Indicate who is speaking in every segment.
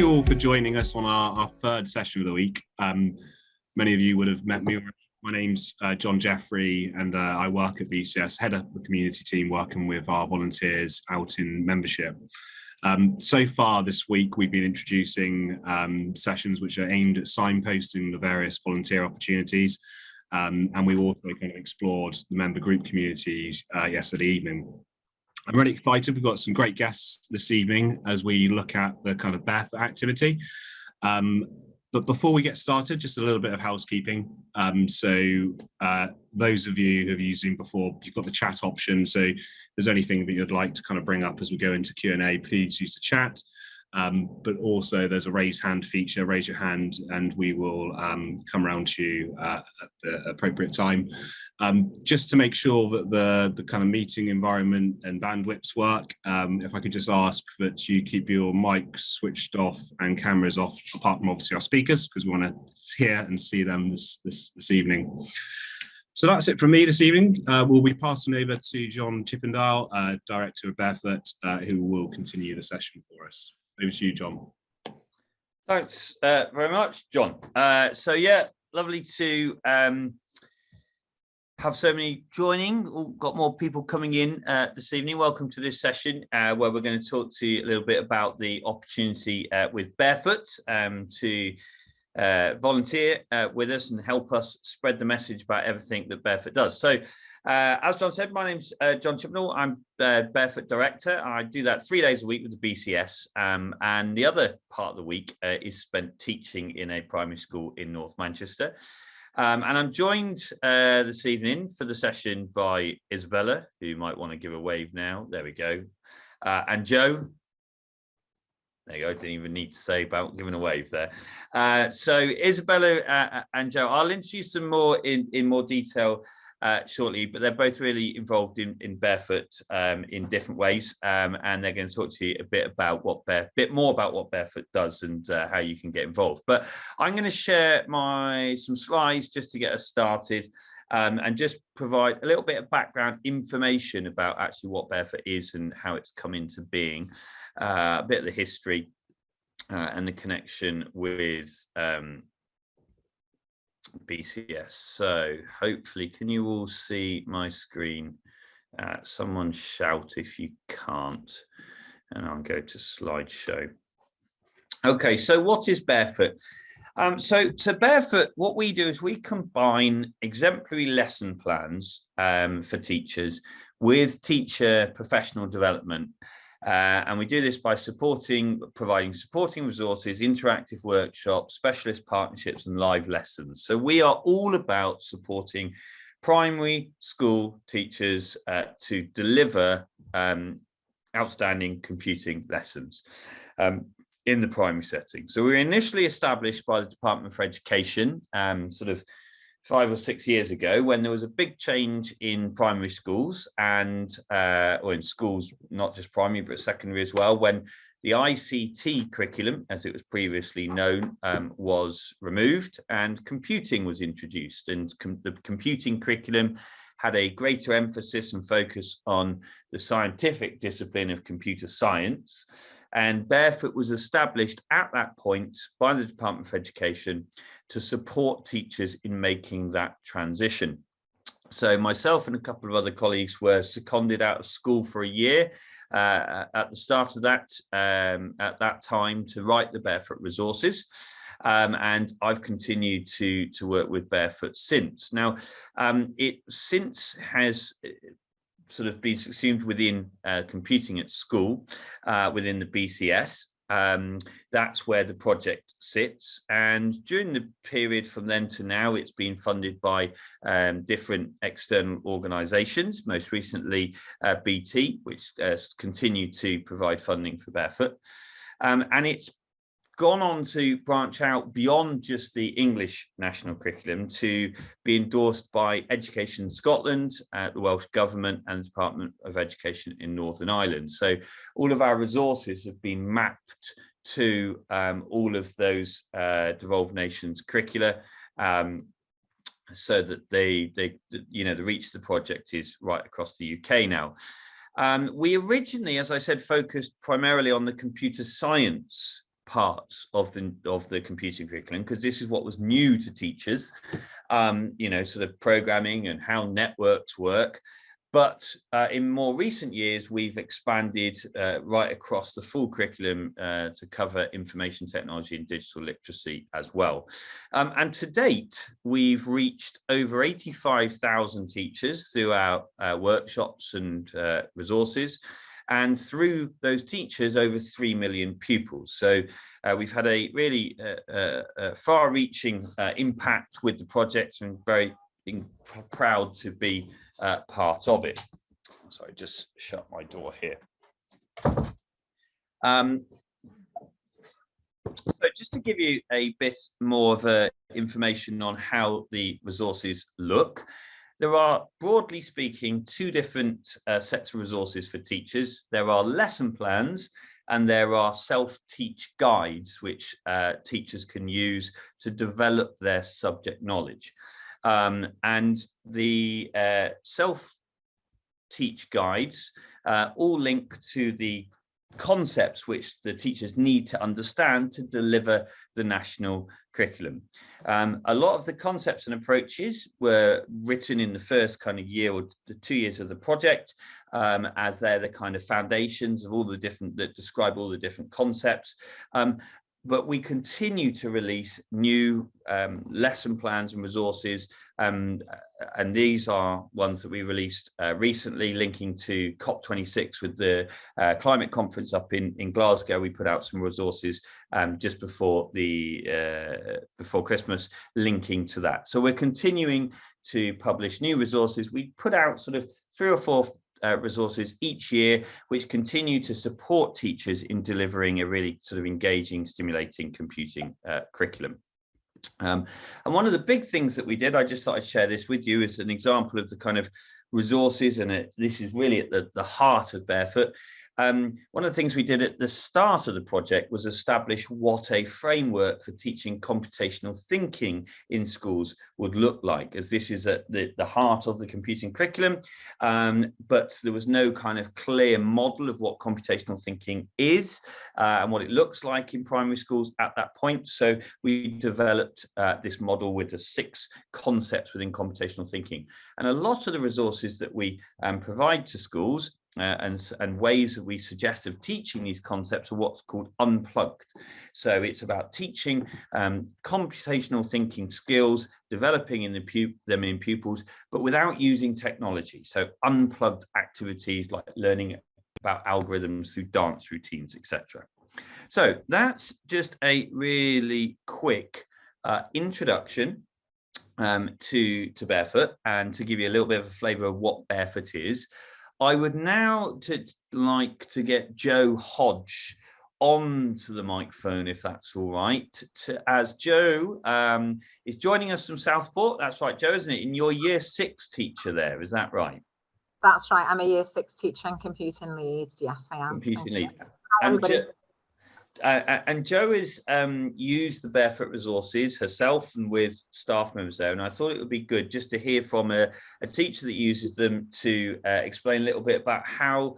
Speaker 1: you all for joining us on our third session of the week. Many of you would have met me already. My name's John Jeffrey, and I work at BCS, head up the community team working with our volunteers out in membership. So far this week, we've been introducing sessions which are aimed at signposting the various volunteer opportunities. And we also kind of explored the member group communities yesterday evening. I'm really excited. We've got some great guests this evening as we look at the kind of Barefoot activity. But before we get started, just a little bit of housekeeping. Those of you who have used Zoom before, you've got the chat option. So if there's anything that you'd like to kind of bring up as we go into Q&A, please use the chat. But also there's a raise hand feature, raise your hand, and we will come around to you at the appropriate time. Just to make sure that the kind of meeting environment and bandwidths work, if I could just ask that you keep your mics switched off and cameras off, apart from obviously our speakers, because we want to hear and see them this evening. So that's it from me this evening. We'll be passing over to John Chippendale, Director of Barefoot, who will continue the session for us. Over to you, John.
Speaker 2: Thanks very much, John. So yeah, lovely to have so many joining. Got more people coming in this evening. Welcome to this session where we're going to talk to you a little bit about the opportunity with Barefoot to volunteer with us and help us spread the message about everything that Barefoot does. So as John said, my name's John Chippendale. I'm Barefoot Director. I do that 3 days a week with the BCS, and the other part of the week is spent teaching in a primary school in North Manchester. And I'm joined this evening for the session by Isabella, who you might want to give a wave now. There we go. And Joe. There you go. I didn't even need to say about giving a wave there. So Isabella and Joe, I'll introduce them more in more detail shortly, but they're both really involved in Barefoot in different ways, and they're going to talk to you a bit about bit more about what Barefoot does and how you can get involved. But I'm going to share some slides just to get us started, and just provide a little bit of background information about actually what Barefoot is and how it's come into being, a bit of the history and the connection with BCS. So hopefully, can you all see my screen? Someone shout if you can't, and I'll go to slideshow. Okay, so what is Barefoot? So Barefoot, what we do is we combine exemplary lesson plans for teachers with teacher professional development. And we do this by providing supporting resources, interactive workshops, specialist partnerships, and live lessons. So we are all about supporting primary school teachers to deliver outstanding computing lessons in the primary setting. So we were initially established by the Department for Education sort of 5 or 6 years ago, when there was a big change in primary schools and or in schools, not just primary, but secondary as well, when the ICT curriculum, as it was previously known, was removed and computing was introduced. And the computing curriculum had a greater emphasis and focus on the scientific discipline of computer science. And Barefoot was established at that point by the Department for Education to support teachers in making that transition. So myself and a couple of other colleagues were seconded out of school for a year at the start of that, at that time, to write the Barefoot resources. And I've continued to work with Barefoot since. Now, it since has sort of been subsumed within computing at school, within the BCS. That's where the project sits. And during the period from then to now, it's been funded by different external organizations, most recently BT, which continue to provide funding for Barefoot. And it's gone on to branch out beyond just the English national curriculum to be endorsed by Education Scotland, the Welsh Government, and the Department of Education in Northern Ireland. So all of our resources have been mapped to all of those devolved nations curricula, so that the reach of the project is right across the UK now. We originally, as I said, focused primarily on the computer science parts of the computing curriculum, because this is what was new to teachers, you know, sort of programming and how networks work. But in more recent years, we've expanded right across the full curriculum to cover information technology and digital literacy as well. And to date, we've reached over 85,000 teachers through our workshops and resources. And through those teachers, over 3 million pupils. So we've had a really far-reaching impact with the project, and very proud to be part of it. Sorry, just shut my door here. So just to give you a bit more of information on how the resources look, there are, broadly speaking, two different sets of resources for teachers. There are lesson plans and there are self-teach guides, which teachers can use to develop their subject knowledge. And the self-teach guides all link to the concepts which the teachers need to understand to deliver the national curriculum. A lot of the concepts and approaches were written in the first kind of year or 2 years of the project, as they're the kind of foundations of all the different, that describe all the different concepts. But we continue to release new lesson plans and resources, and these are ones that we released recently, linking to COP26 with the climate conference up in Glasgow. We put out some resources just before Christmas, linking to that. So we're continuing to publish new resources. We put out sort of 3 or 4 resources each year, which continue to support teachers in delivering a really sort of engaging, stimulating computing curriculum. And one of the big things that we did, I just thought I'd share this with you, is an example of the kind of resources, and this is really at the heart of Barefoot. One of the things we did at the start of the project was establish what a framework for teaching computational thinking in schools would look like, as this is at the heart of the computing curriculum. But there was no kind of clear model of what computational thinking is and what it looks like in primary schools at that point. So we developed this model with the 6 concepts within computational thinking. And a lot of the resources that we provide to schools and ways that we suggest of teaching these concepts are what's called unplugged. So it's about teaching computational thinking skills, developing them in pupils, but without using technology. So unplugged activities like learning about algorithms through dance routines, etc. So that's just a really quick introduction to Barefoot, and to give you a little bit of a flavour of what Barefoot is. I would now like to get Joe Hodge onto the microphone, if that's all right, as Joe is joining us from Southport. That's right, Joe, isn't it? And you're Year 6 teacher there, is that right?
Speaker 3: That's right. I'm a Year 6 teacher and computing lead. Yes, I am.
Speaker 2: Computing lead.
Speaker 3: Hi, everybody.
Speaker 2: And Jo has used the Barefoot resources herself and with staff members there, and I thought it would be good just to hear from a teacher that uses them to explain a little bit about how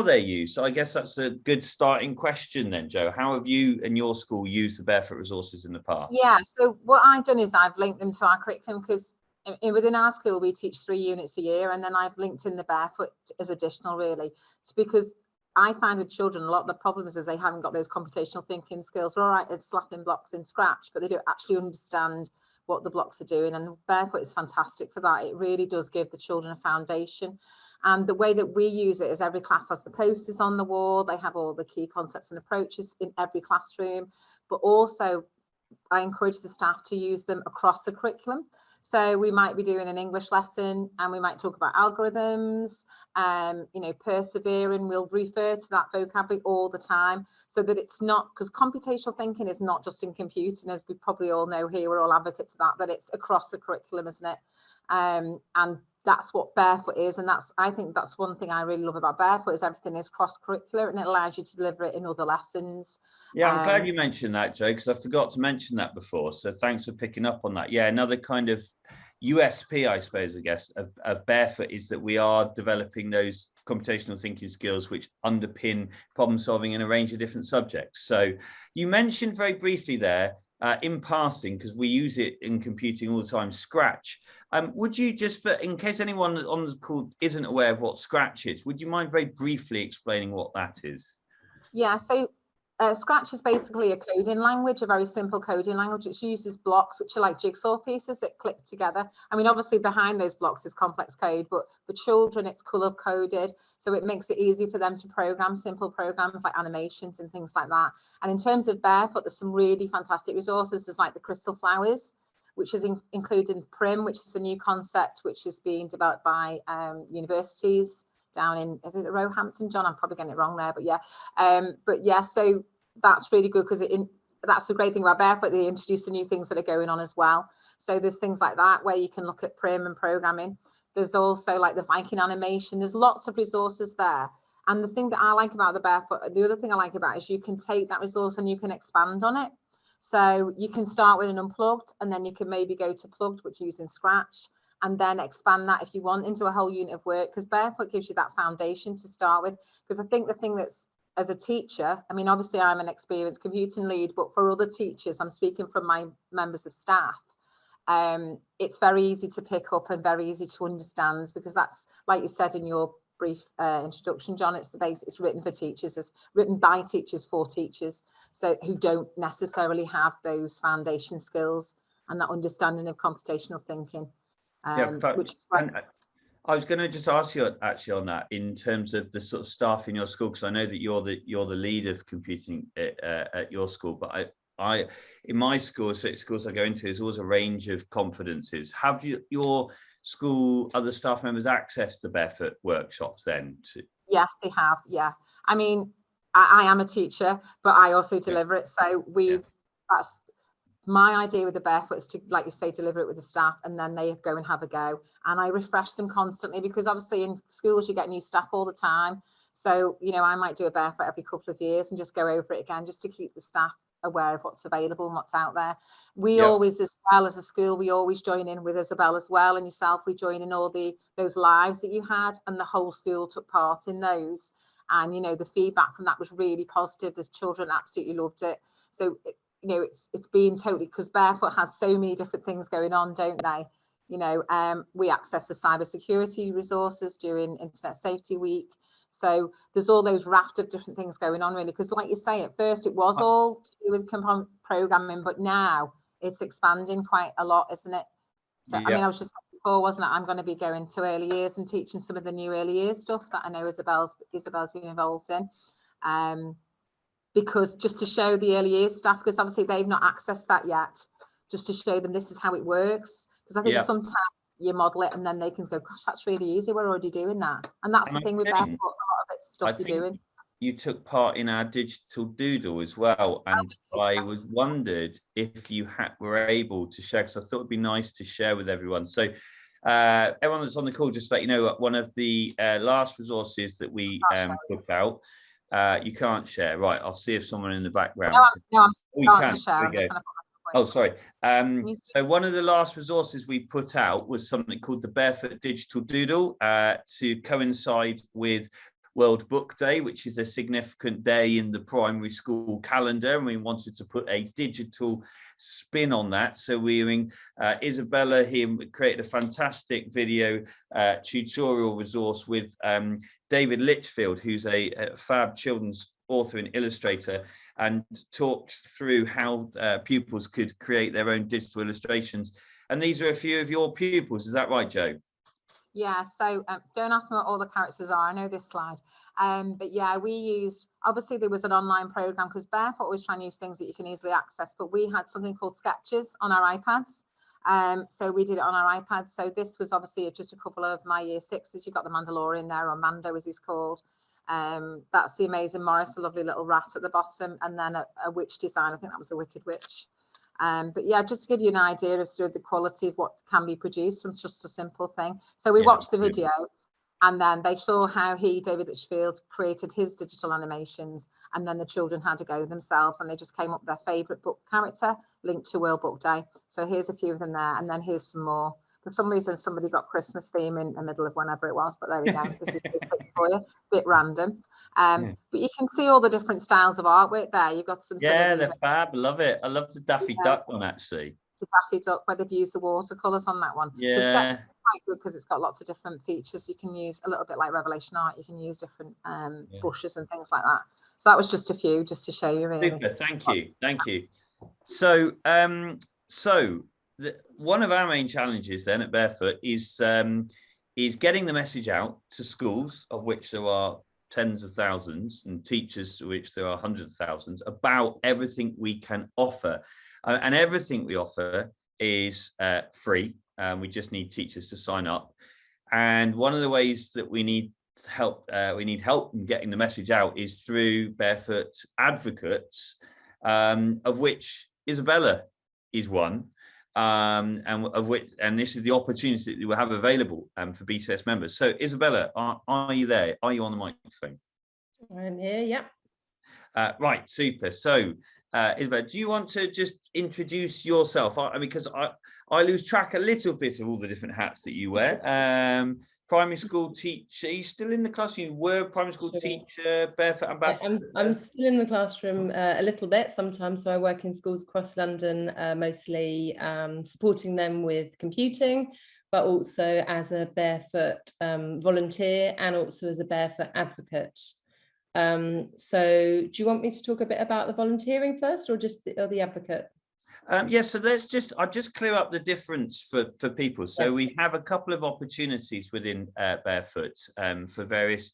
Speaker 2: they're used. So I guess that's a good starting question then, Jo. How have you and your school used the Barefoot resources in the past?
Speaker 3: Yeah, so what I've done is I've linked them to our curriculum, because within our school we teach 3 units a year, and then I've linked in the Barefoot as additional, really. It's because I find with children, a lot of the problems is they haven't got those computational thinking skills. They're all right at slapping blocks in Scratch, but they don't actually understand what the blocks are doing. And Barefoot is fantastic for that. It really does give the children a foundation. And the way that we use it is every class has the posters on the wall. They have all the key concepts and approaches in every classroom, but also I encourage the staff to use them across the curriculum. So we might be doing an English lesson and we might talk about algorithms, you know, persevering. We'll refer to that vocabulary all the time, so that it's not, because computational thinking is not just in computing, as we probably all know here, we're all advocates of that, but it's across the curriculum, isn't it? And that's what Barefoot is, and I think that's one thing I really love about Barefoot, is everything is cross-curricular and it allows you to deliver it in other lessons.
Speaker 2: Yeah, I'm glad you mentioned that, Jo, because I forgot to mention that before, so thanks for picking up on that. Yeah, another kind of USP, I suppose, I guess, of Barefoot is that we are developing those computational thinking skills which underpin problem solving in a range of different subjects. So you mentioned very briefly there, in passing, because we use it in computing all the time, Scratch. Would you just, in case anyone on the call isn't aware of what Scratch is, would you mind very briefly explaining what that is?
Speaker 3: Yeah, so Scratch is basically a coding language, a very simple coding language. It uses blocks, which are like jigsaw pieces that click together. I mean, obviously behind those blocks is complex code, but for children, it's color coded. So it makes it easy for them to program simple programs like animations and things like that. And in terms of Barefoot, there's some really fantastic resources. There's like the crystal flowers, which is included in PRIM, which is a new concept, which is being developed by universities down in, is it Roehampton, John? I'm probably getting it wrong there, but yeah. So that's really good, because that's the great thing about Barefoot. They introduce the new things that are going on as well. So there's things like that where you can look at PRIM and programming. There's also like the Viking animation. There's lots of resources there. And the thing that I like about the Barefoot, the other thing I like about it is you can take that resource and you can expand on it. So you can start with an unplugged, and then you can maybe go to plugged, which is using Scratch, and then expand that if you want into a whole unit of work, because Barefoot gives you that foundation to start with. Because I think the thing that's, as a teacher, I mean, obviously I'm an experienced computing lead, but for other teachers, I'm speaking from my members of staff, it's very easy to pick up and very easy to understand, because that's, like you said in your brief introduction, John, it's the base, it's written for teachers, it's written by teachers for teachers, so who don't necessarily have those foundation skills and that understanding of computational thinking. Which is great.
Speaker 2: I was going to just ask you actually on that, in terms of the sort of staff in your school, because I know that you're the lead of computing at your school, but I in my school, so schools I go into, there's always a range of confidences. Have your school, other staff members access the Barefoot workshops then?
Speaker 3: Yes, they have. Yeah, I mean, I am a teacher, but I also deliver it. So that's my idea with the Barefoot, is to, like you say, deliver it with the staff, and then they go and have a go. And I refresh them constantly, because obviously in schools you get new staff all the time. So, you know, I might do a Barefoot every couple of years and just go over it again, just to keep the staff aware of what's available and what's out there. We always, as well as a school, we always join in with Isabella as well, and yourself. We join in all those lives that you had, and the whole school took part in those. And, you know, the feedback from that was really positive. The children absolutely loved it. So, you know, it's been totally, because Barefoot has so many different things going on, don't they? You know, we access the cybersecurity resources during Internet Safety Week. So there's all those raft of different things going on, really, because like you say, at first it was all to do with programming, but now it's expanding quite a lot, isn't it? So I mean, I was just saying before, wasn't it, I'm going to be going to early years and teaching some of the new early years stuff that I know Isabella's been involved in. Because just to show the early years staff, because obviously they've not accessed that yet, just to show them this is how it works. Because I think sometimes you model it and then they can go, gosh, that's really easy, we're already doing that. And that's the thing with Barefoot, a lot of it's stuff you're doing.
Speaker 2: You took part in our digital Doodle as well, and I was wondered if you were able to share, because I thought it'd be nice to share with everyone. So everyone that's on the call, just to let you know, one of the last resources that we put out, you can't share, right? I'll see if someone in the background.
Speaker 3: No, I'm starting to share.
Speaker 2: Oh, sorry. So one of the last resources we put out was something called the Barefoot Digital Doodle, to coincide with World Book Day, which is a significant day in the primary school calendar, and we wanted to put a digital spin on that. So Isabella here created a fantastic video tutorial resource with David Litchfield, who's a fab children's author and illustrator, and talked through how pupils could create their own digital illustrations. And these are a few of your pupils, is that right, Joe?
Speaker 3: Yeah, so don't ask me what all the characters are, I know this slide. But yeah, we used, obviously there was an online program, because Barefoot was trying to use things that you can easily access, but we had something called Sketches on our iPads. So we did it on our iPads. So this was obviously just a couple of my year sixes. You got the Mandalorian there, or Mando as he's called. That's the Amazing Morris, a lovely little rat at the bottom, and then a witch design. I think that was the Wicked Witch. But yeah, just to give you an idea of sort of the quality of what can be produced from just a simple thing. So we watched the video, and then they saw how David Litchfield, created his digital animations, and then the children had to go themselves, and they just came up with their favourite book character linked to World Book Day. So here's a few of them there, and then here's some more. For some reason, somebody got Christmas theme in the middle of whenever it was, but there we go. This is just for you, bit random. But you can see all the different styles of artwork there. You've got some
Speaker 2: they're fab. Love it. I love the Daffy Duck one, actually.
Speaker 3: The Daffy Duck, where they've used the watercolors on that one.
Speaker 2: Yeah,
Speaker 3: the sketch is quite good because it's got lots of different features. You can use a little bit like Revelation Art. You can use different bushes and things like that. So that was just a few, just to show you, really.
Speaker 2: Super. Thank you. So one of our main challenges then at Barefoot is getting the message out to schools, of which there are tens of thousands, and teachers, of which there are hundreds of thousands, about everything we can offer. And everything we offer is free. We just need teachers to sign up. And one of the ways that we need help in getting the message out is through Barefoot advocates, of which Isabella is one. And this is the opportunity that we have available for BCS members. So Isabella, are you there? Are you on the microphone?
Speaker 4: I'm here, yeah.
Speaker 2: Right, super. So Isabella, do you want to just introduce yourself? I mean, because I lose track a little bit of all the different hats that you wear. Primary school teacher, are you still in the classroom? You were a primary school teacher, Barefoot ambassador?
Speaker 4: I'm still in the classroom a little bit sometimes. So I work in schools across London, mostly supporting them with computing, but also as a Barefoot volunteer and also as a Barefoot advocate. So do you want me to talk a bit about the volunteering first, or just the advocate?
Speaker 2: Yes, so I'll just clear up the difference for people. So we have a couple of opportunities within Barefoot for various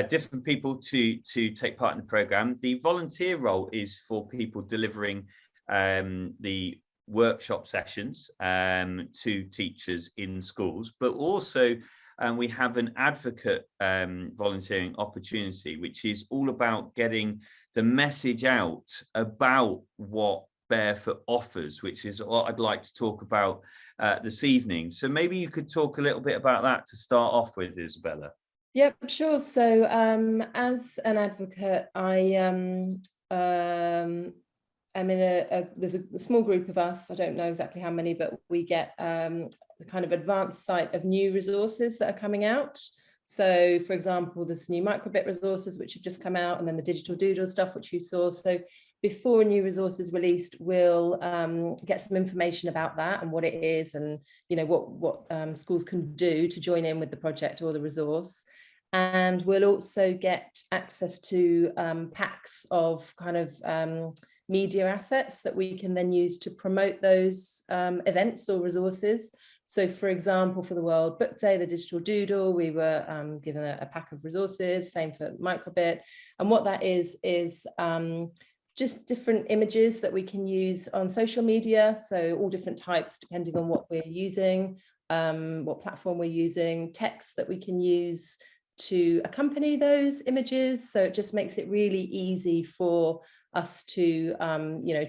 Speaker 2: different people to take part in the programme. The volunteer role is for people delivering the workshop sessions to teachers in schools, but also we have an advocate volunteering opportunity, which is all about getting the message out about what Barefoot offers, which is what I'd like to talk about this evening. So maybe you could talk a little bit about that to start off with, Isabella.
Speaker 4: Yep, sure. So as an advocate, I'm in there's a small group of us. I don't know exactly how many, but we get the kind of advanced sight of new resources that are coming out. So, for example, there's new microbit resources which have just come out, and then the digital Doodle stuff which you saw. So before a new resource is released, we'll get some information about that and what it is, and what schools can do to join in with the project or the resource. And we'll also get access to packs of kind of media assets that we can then use to promote those events or resources. So, for example, for the World Book Day, the digital Doodle, we were given a pack of resources, same for microbit. And what that is just different images that we can use on social media. So all different types, depending on what we're using, what platform we're using, text that we can use to accompany those images. So it just makes it really easy for us to,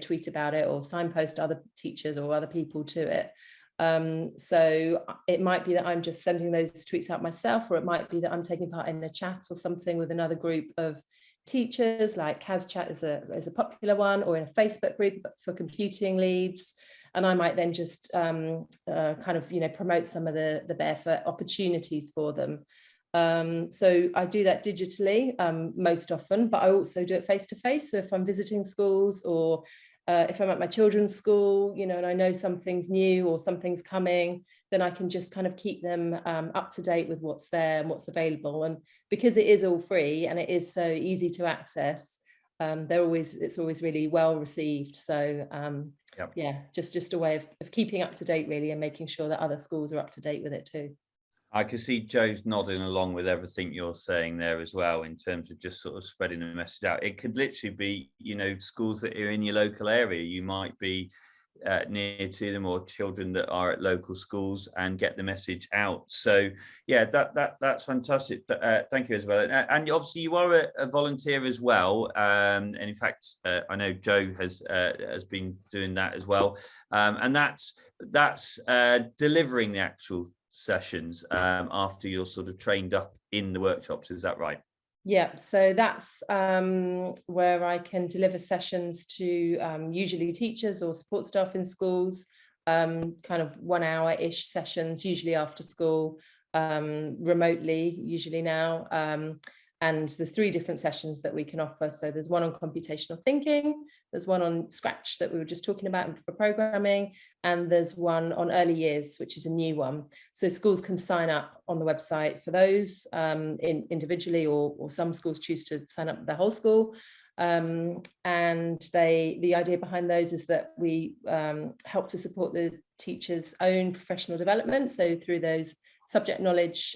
Speaker 4: tweet about it or signpost other teachers or other people to it. So it might be that I'm just sending those tweets out myself, or it might be that I'm taking part in a chat or something with another group of teachers, like CasChat is a popular one, or in a Facebook group for computing leads. And I might then just kind of promote some of the Barefoot opportunities for them. So I do that digitally most often, but I also do it face to face. So if I'm visiting schools, or if I'm at my children's school, and I know something's new or something's coming, then I can just kind of keep them up to date with what's there and what's available. And because it is all free and it is so easy to access, it's always really well received. So just a way of keeping up to date, really, and making sure that other schools are up to date with it too.
Speaker 2: I can see Joe's nodding along with everything you're saying there as well, in terms of just sort of spreading the message out. It could literally be, schools that are in your local area. You might be near to them, or children that are at local schools, and get the message out. So yeah, that's fantastic. Thank you, Isabella. And obviously you are a volunteer as well. And in fact, I know Joe has been doing that as well. And that's delivering the actual sessions after you're sort of trained up in the workshops. Is that right?
Speaker 4: Yeah, so that's where I can deliver sessions to usually teachers or support staff in schools, kind of 1 hour-ish sessions, usually after school, remotely, usually now. And there's 3 different sessions that we can offer. So there's one on computational thinking, there's one on Scratch that we were just talking about for programming, and there's one on early years, which is a new one. So schools can sign up on the website for those individually, or some schools choose to sign up their whole school. And the idea behind those is that we help to support the teacher's own professional development. So through those subject knowledge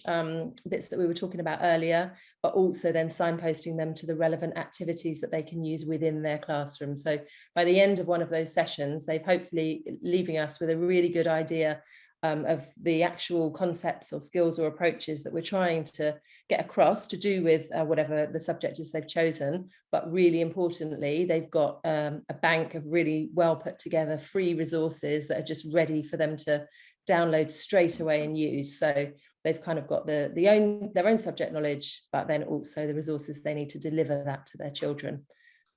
Speaker 4: bits that we were talking about earlier, but also then signposting them to the relevant activities that they can use within their classroom. So by the end of one of those sessions, they've hopefully leaving us with a really good idea of the actual concepts or skills or approaches that we're trying to get across to do with whatever the subject is they've chosen. But really importantly, they've got a bank of really well put together free resources that are just ready for them to download straight away and use. So they've kind of got their own subject knowledge, but then also the resources they need to deliver that to their children.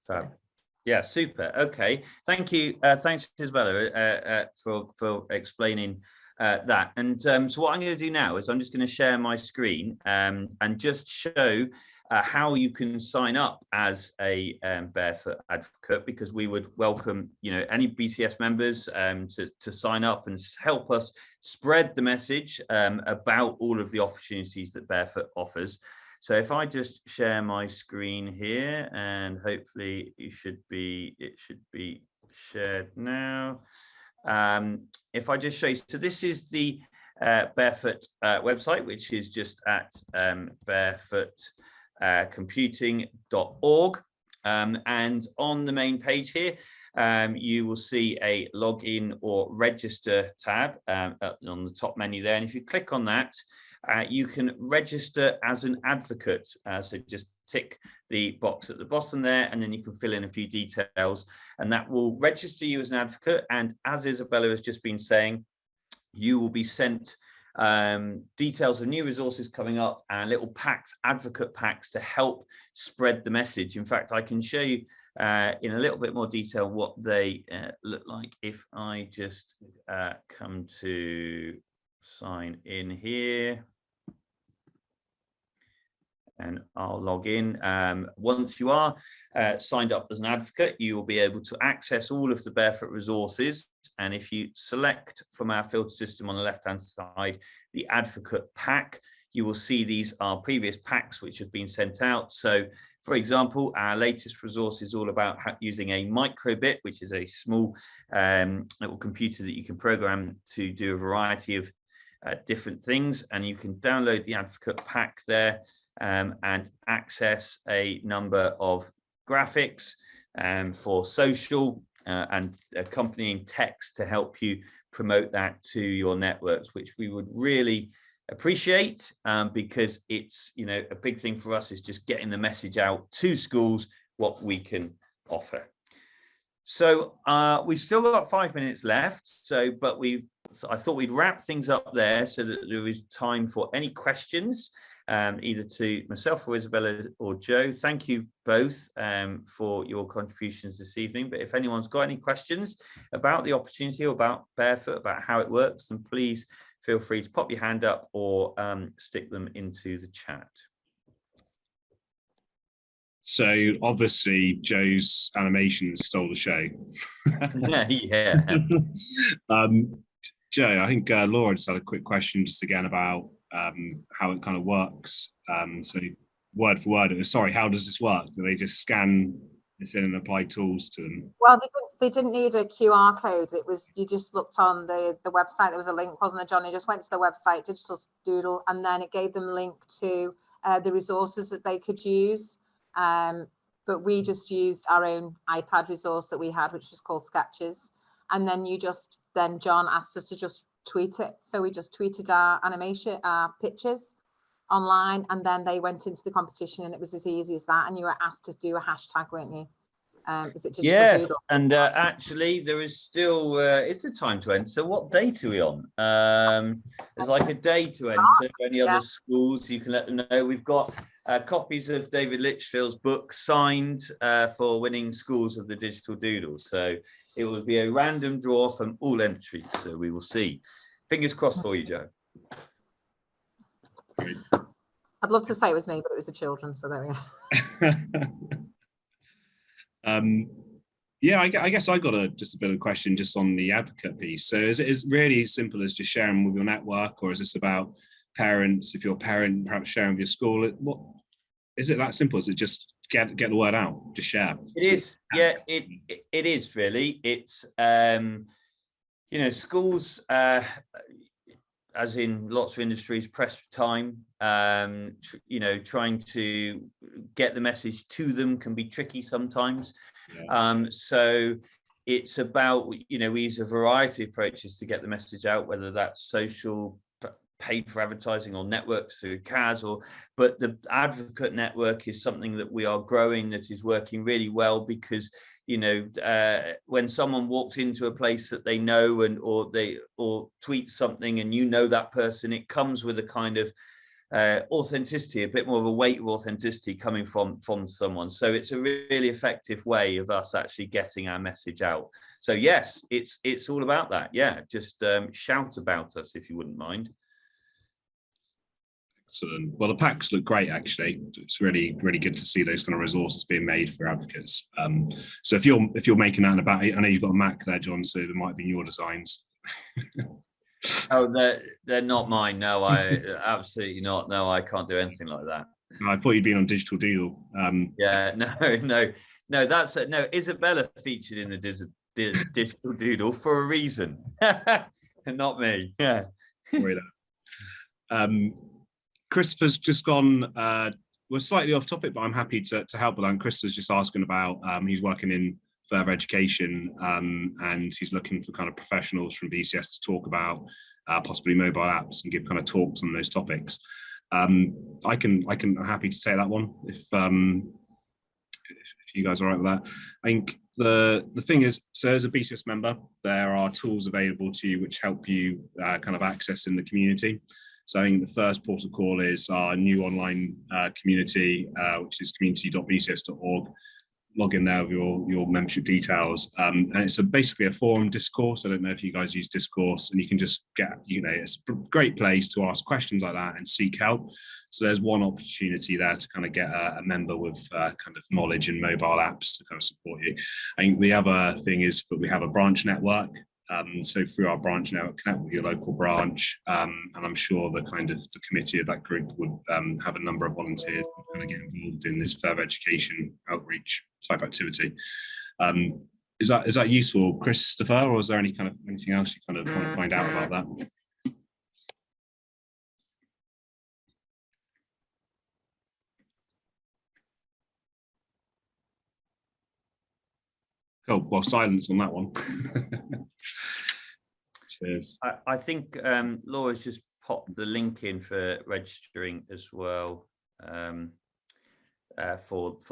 Speaker 4: So.
Speaker 2: Yeah, super. Okay, thank you. Thanks, Isabella, for explaining that. And so what I'm going to do now is I'm just going to share my screen and just show how you can sign up as a Barefoot advocate, because we would welcome, any BCS members to sign up and help us spread the message about all of the opportunities that Barefoot offers. So if I just share my screen here, and hopefully it should be shared now. If I just show you, so this is the Barefoot website, which is just at barefootcomputing.org, and on the main page here you will see a login or register tab on the top menu there, and if you click on that, you can register as an advocate. So just tick the box at the bottom there, and then you can fill in a few details, and that will register you as an advocate. And as Isabella has just been saying, you will be sent details of new resources coming up and little packs, advocate packs, to help spread the message. In fact, I can show you in a little bit more detail what they look like if I just come to sign in here. And I'll log in. Once you are signed up as an advocate, you will be able to access all of the Barefoot resources. And if you select from our filter system on the left-hand side, the advocate pack, you will see these are previous packs which have been sent out. So, for example, our latest resource is all about using a microbit, which is a small little computer that you can program to do a variety of different things, and you can download the advocate pack there and access a number of graphics for social and accompanying text to help you promote that to your networks, which we would really appreciate, because it's, a big thing for us is just getting the message out to schools what we can offer. So we've still got 5 minutes left, but I thought we'd wrap things up there so that there is time for any questions, either to myself or Isabella or Joe. Thank you both for your contributions this evening. But if anyone's got any questions about the opportunity or about Barefoot, about how it works, then please feel free to pop your hand up or stick them into the chat.
Speaker 1: So obviously Joe's animations stole the show.
Speaker 2: Yeah.
Speaker 1: Joe, I think Laura just had a quick question just again about how it kind of works. So word for word, sorry, how does this work? Do they just scan this in and apply tools to them?
Speaker 3: Well, they didn't need a QR code. It was, you just looked on the website. There was a link, wasn't there, John? You just went to the website, Digital Doodle, and then it gave them a link to the resources that they could use. But we just used our own iPad resource that we had, which was called Sketches. And then John asked us to just tweet it. So we just tweeted our animation, our pictures online, and then they went into the competition, and it was as easy as that. And you were asked to do a hashtag, weren't you? Is it Digital Doodle?
Speaker 2: And actually there is still, it's a time to enter. So what date are we on? There's like a day to enter. Any other schools, you can let them know. We've got copies of David Litchfield's book signed for winning Schools of the Digital Doodle. So it will be a random draw from all entries. So we will see. Fingers crossed for you, Joe.
Speaker 3: I'd love to say it was me, but it was the children. So there we go.
Speaker 1: Yeah, I guess I got just a bit of a question just on the advocate piece. So is it really as simple as just sharing with your network, or is this about parents? If you're a parent, perhaps sharing with your school. What is it that simple? Is it just get the word out, just share?
Speaker 2: It is. Yeah, it is really. It's you know, schools, as in lots of industries, press for time. You know, trying to get the message to them can be tricky sometimes. Yeah. So it's about, you know, we use a variety of approaches to get the message out, whether that's social, paid for advertising, or networks through CAS, but the advocate network is something that we are growing, that is working really well, because, you know, when someone walks into a place that they know or tweets something and you know that person, it comes with a kind of authenticity, a bit more of a weight of authenticity coming from someone. So it's a really effective way of us actually getting our message out. So yes, it's all about that. Yeah, just shout about us if you wouldn't mind.
Speaker 1: Excellent. Well, the packs look great, actually. It's really, really good to see those kind of resources being made for advocates. So if you're making that about, I know you've got a Mac there, John, so there might be your designs.
Speaker 2: Oh, they're not mine. No, I absolutely not. No, I can't do anything like that.
Speaker 1: I thought you'd been on Digital Doodle.
Speaker 2: Yeah, no. That's no. Isabella featured in the Digital Doodle for a reason, and not me. Yeah.
Speaker 1: Christopher's just gone. We're slightly off topic, but I'm happy to help with that. And Christopher's just asking about. He's working in further education, and he's looking for kind of professionals from BCS to talk about possibly mobile apps and give kind of talks on those topics. I'm happy to take that one if you guys are all right with that. I think the thing is, so as a BCS member, there are tools available to you which help you kind of access in the community. So I think the first port of call is our new online community, which is community.bcs.org. Log in there with your membership details, and it's basically a forum discourse. I don't know if you guys use discourse, and you can just get, you know, it's a great place to ask questions like that and seek help. So there's one opportunity there to kind of get a member with kind of knowledge in mobile apps to kind of support you. I think the other thing is that we have a branch network. So through our branch network, connect with your local branch, and I'm sure the committee of that group would have a number of volunteers who kind of get involved in this further education outreach type activity. Is that useful, Christopher, or is there anything else you kind of want to find out about that? Cool. Well, silence on that one. Cheers.
Speaker 2: I think Laura's just popped the link in for registering as well for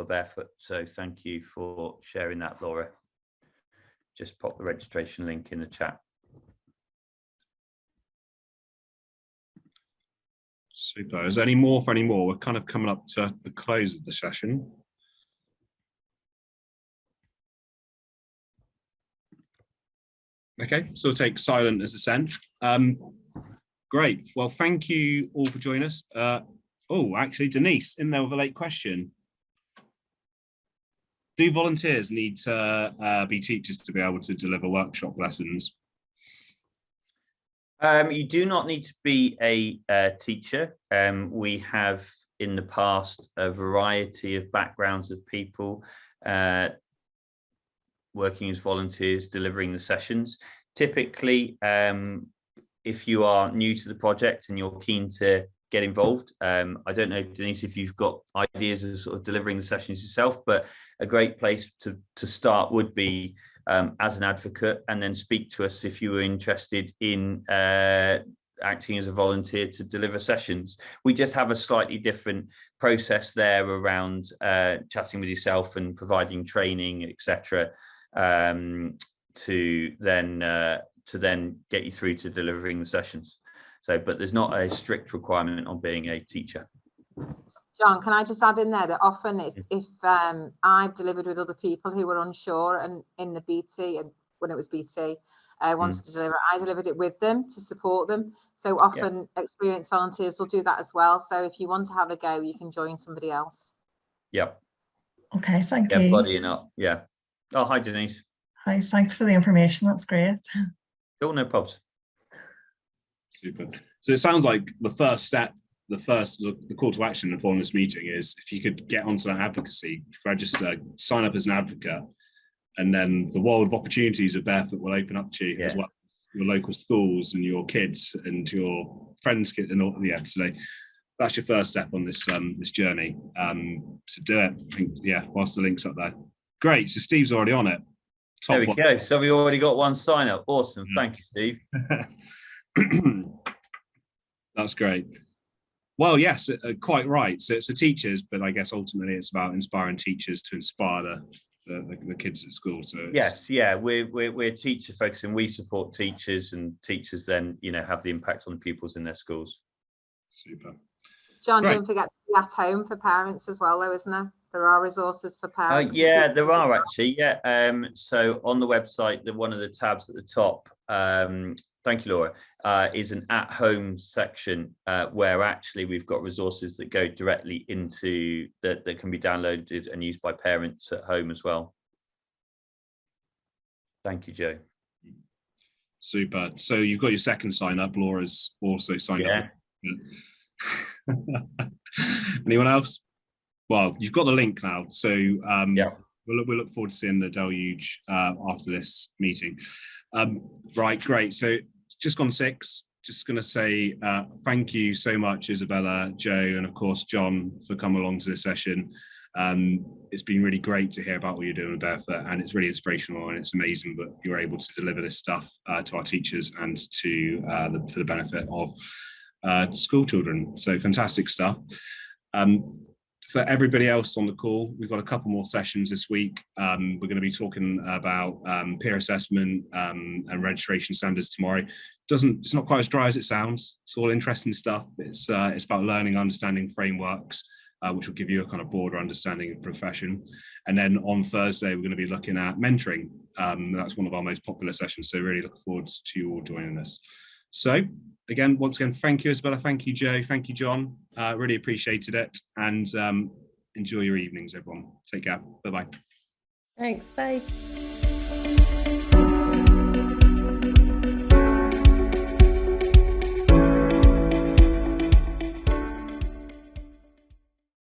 Speaker 2: Barefoot. So thank you for sharing that, Laura. Just pop the registration link in the chat.
Speaker 1: Super. Is there any more for any more? We're kind of coming up to the close of the session. Okay, so we'll take silent as assent. Great. Well, thank you all for joining us. Oh, actually, Denise, in there with a late question. Do volunteers need to be teachers to be able to deliver workshop lessons?
Speaker 2: You do not need to be a teacher. We have in the past a variety of backgrounds of people working as volunteers, delivering the sessions. Typically, if you are new to the project and you're keen to get involved, I don't know, Denise, if you've got ideas of sort of delivering the sessions yourself, but a great place to start would be as an advocate, and then speak to us if you were interested in acting as a volunteer to deliver sessions. We just have a slightly different process there around chatting with yourself and providing training, etc., to then get you through to delivering the sessions. So, but there's not a strict requirement on being a teacher.
Speaker 3: John, can I just add in there that often if I've delivered with other people who were unsure and in the BT, and when it was BT, wanted to deliver, I delivered it with them to support them. So often experienced volunteers will do that as well. So if you want to have a go, you can join somebody else.
Speaker 2: Yep.
Speaker 5: Okay, thank you.
Speaker 2: Buddying up. Yeah. Oh, hi, Denise.
Speaker 5: Hi, thanks for the information. That's great.
Speaker 2: Cool, no problems.
Speaker 1: Super. So it sounds like the first step, the call to action for this meeting is if you could get onto that advocacy, register, sign up as an advocate, and then the world of opportunities of Barefoot will open up to you as well. Your local schools and your kids and your friends' kids and all. Yeah, so that's your first step on this this journey. So do it. I think, whilst the link's up there. Great. So Steve's already on it.
Speaker 2: There we go. So we already got one sign up. Awesome. Thank you, Steve.
Speaker 1: That's great. Well, yes, quite right. So it's the teachers, but I guess ultimately it's about inspiring teachers to inspire the kids at school. So
Speaker 2: we're teacher focused, and we support teachers, and teachers then have the impact on the pupils in their schools.
Speaker 1: Super.
Speaker 3: John, don't forget to be at home for parents as well, though, isn't there? There are resources for parents.
Speaker 2: There are actually. So on the website, one of the tabs at the top, thank you, Laura, is an at-home section where actually we've got resources that go directly into that can be downloaded and used by parents at home as well. Thank you, Joe.
Speaker 1: Super. So you've got your second sign up. Laura's also signed up. Anyone else? Well, you've got the link now, so we'll look forward to seeing the deluge after this meeting. Right, great. So it's just gone 6. Just going to say thank you so much, Isabella, Joe, and of course John, for coming along to this session. It's been really great to hear about what you're doing with Barefoot, and it's really inspirational, and it's amazing that you're able to deliver this stuff to our teachers and to for the benefit of school children. So fantastic stuff. For everybody else on the call, we've got a couple more sessions this week. We're going to be talking about peer assessment and registration standards tomorrow. It's not quite as dry as it sounds. It's all interesting stuff. It's about learning, understanding frameworks, which will give you a kind of broader understanding of the profession. And then on Thursday, we're going to be looking at mentoring. That's one of our most popular sessions. So really look forward to you all joining us. So once again, thank you, Isabella. Thank you, Joe. Thank you, John. Really appreciated it. And enjoy your evenings, everyone. Take care. Bye-bye.
Speaker 4: Thanks. Bye.